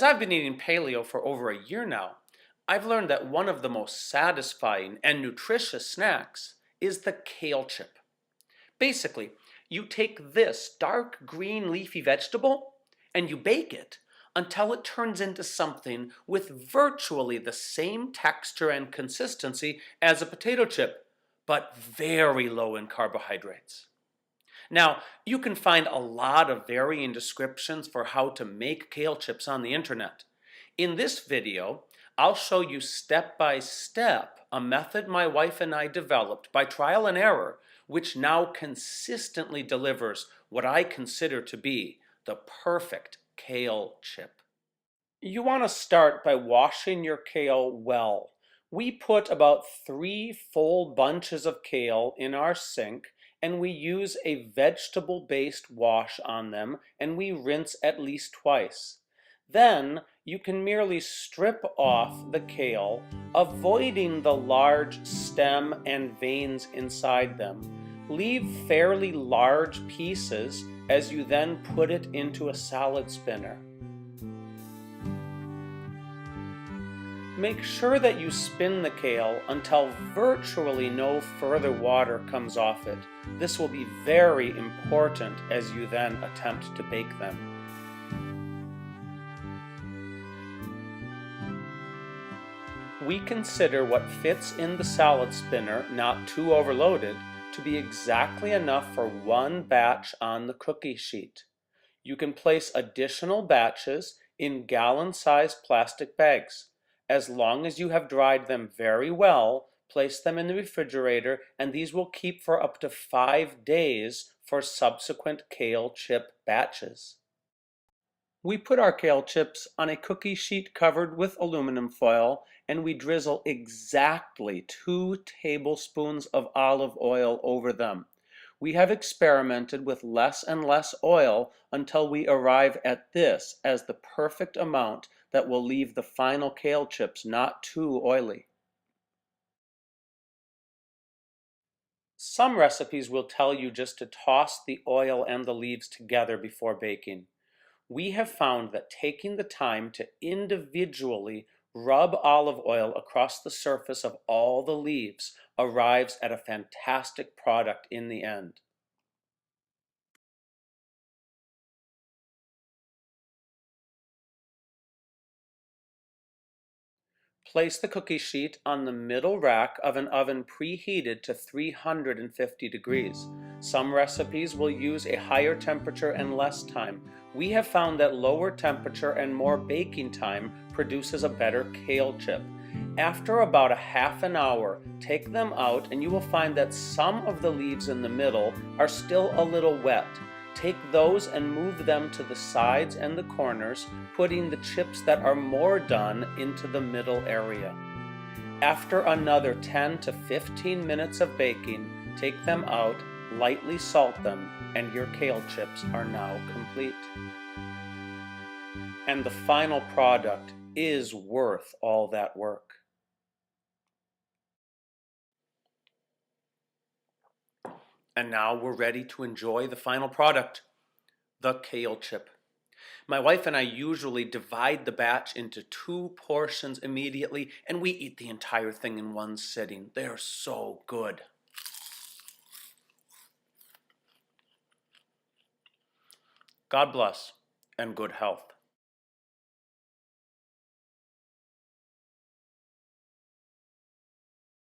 I've been eating paleo for over a year now, I've learned that one of the most satisfying and nutritious snacks is the kale chip. Basically, you take this dark green leafy vegetable and you bake it until it turns into something with virtually the same texture and consistency as a potato chip, but very low in carbohydrates. Now, you can find a lot of varying descriptions for how to make kale chips on the internet. In this video, I'll show you step by step a method my wife and I developed by trial and error, which now consistently delivers what I consider to be the perfect kale chip. You want to start by washing your kale well. We put about 3 full bunches of kale in our sink and we use a vegetable-based wash on them and we rinse at least twice. Then you can merely strip off the kale, avoiding the large stem and veins inside them. Leave fairly large pieces as you then put it into a salad spinner. Make sure that you spin the kale until virtually no further water comes off it. This will be very important as you then attempt to bake them. We consider what fits in the salad spinner, not too overloaded, to be exactly enough for one batch on the cookie sheet. You can place additional batches in gallon-sized plastic bags. As long as you have dried them very well, place them in the refrigerator and these will keep for up to 5 days for subsequent kale chip batches. We put our kale chips on a cookie sheet covered with aluminum foil and we drizzle exactly 2 tablespoons of olive oil over them. We have experimented with less and less oil until we arrive at this as the perfect amount that will leave the final kale chips not too oily. Some recipes will tell you just to toss the oil and the leaves together before baking. We have found that taking the time to individually rub olive oil across the surface of all the leaves arrives at a fantastic product in the end. Place the cookie sheet on the middle rack of an oven preheated to 350 degrees. Some recipes will use a higher temperature and less time. We have found that lower temperature and more baking time produces a better kale chip. After about a half an hour, take them out and you will find that some of the leaves in the middle are still a little wet. Take those and move them to the sides and the corners, putting the chips that are more done into the middle area. After another 10 to 15 minutes of baking, take them out, lightly salt them, and your kale chips are now complete. And the final product is worth all that work. And now we're ready to enjoy the final product, the kale chip. My wife and I usually divide the batch into 2 portions immediately, and we eat the entire thing in one sitting. They are so good. God bless and good health.